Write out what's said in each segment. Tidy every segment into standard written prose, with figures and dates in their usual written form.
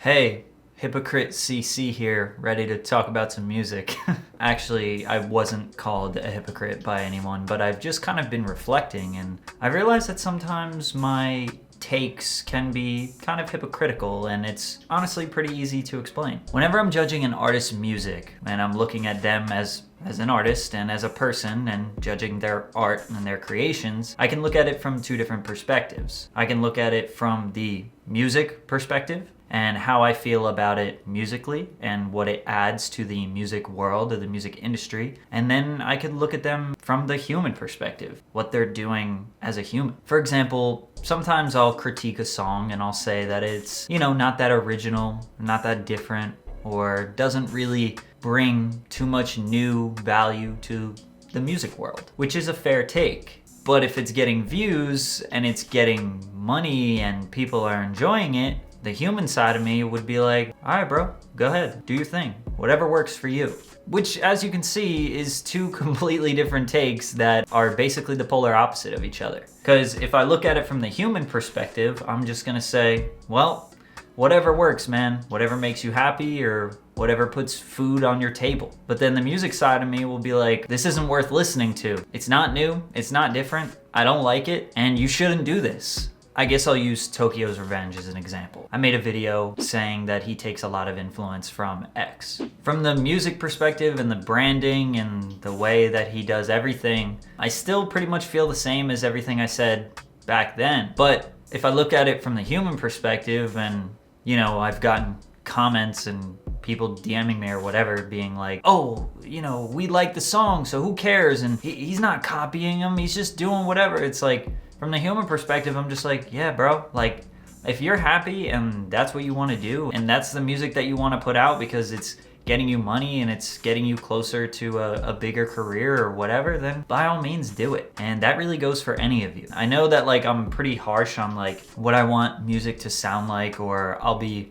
Hey, Hypocrite CC here, ready to talk about some music. Actually, I wasn't called a hypocrite by anyone, but I've just kind of been reflecting and I realized that sometimes my takes can be kind of hypocritical, and it's honestly pretty easy to explain. Whenever I'm judging an artist's music and I'm looking at them as an artist and as a person and judging their art and their creations, I can look at it from two different perspectives. I can look at it from the music perspective and how I feel about it musically and what it adds to the music world or the music industry. And then I could look at them from the human perspective, what they're doing as a human. For example, sometimes I'll critique a song and I'll say that it's, not that original, not that different, or doesn't really bring too much new value to the music world, which is a fair take. But if it's getting views and it's getting money and people are enjoying it, the human side of me would be like, all right, bro, go ahead, do your thing, whatever works for you. Which, as you can see, is two completely different takes that are basically the polar opposite of each other. Because if I look at it from the human perspective, I'm just gonna say, well, whatever works, man, whatever makes you happy or whatever puts food on your table. But then the music side of me will be like, this isn't worth listening to. It's not new, it's not different, I don't like it, and you shouldn't do this. I guess I'll use Tokyo's Revenge as an example. I made a video saying that he takes a lot of influence from X. From the music perspective and the branding and the way that he does everything, I still pretty much feel the same as everything I said back then. But if I look at it from the human perspective and, I've gotten comments and people DMing me or whatever being like, oh, we like the song, so who cares? And he's not copying him, he's just doing whatever. It's like, from the human perspective, I'm just like, yeah, bro, like, if you're happy and that's what you want to do and that's the music that you want to put out because it's getting you money and it's getting you closer to a bigger career or whatever, then by all means do it. And that really goes for any of you. I know that I'm pretty harsh on what I want music to sound like, or I'll be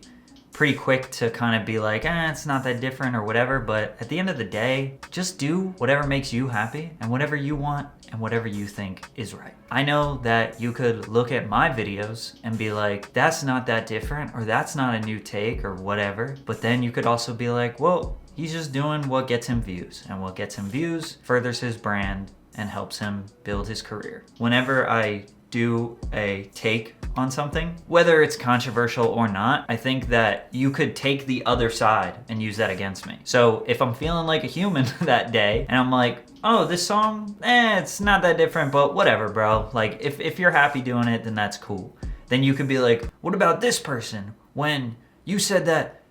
pretty quick to kind of be like, it's not that different or whatever, but at the end of the day, just do whatever makes you happy and whatever you want and whatever you think is right. I know that you could look at my videos and be like, that's not that different, or that's not a new take or whatever, but then you could also be like, well, he's just doing what gets him views, and what gets him views furthers his brand and helps him build his career. Whenever I do a take on something, whether it's controversial or not, I think that you could take the other side and use that against me. So if I'm feeling like a human that day and I'm like, oh, this song, it's not that different, but whatever, bro. If you're happy doing it, then that's cool. Then you could be like, what about this person? When you said that,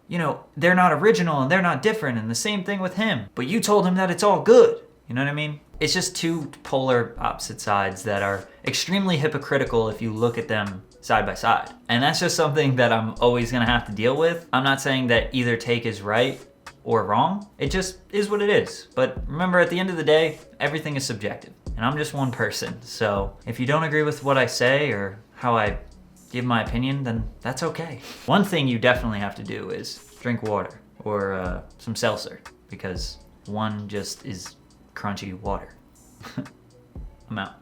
they're not original and they're not different, and the same thing with him, but you told him that it's all good. You know what I mean? It's just two polar opposite sides that are extremely hypocritical if you look at them side by side. And that's just something that I'm always gonna have to deal with. I'm not saying that either take is right or wrong. It just is what it is. But remember, at the end of the day, everything is subjective. And I'm just one person. So if you don't agree with what I say or how I give my opinion, then that's okay. One thing you definitely have to do is drink water or some seltzer, because one just is crunchy water. I'm out.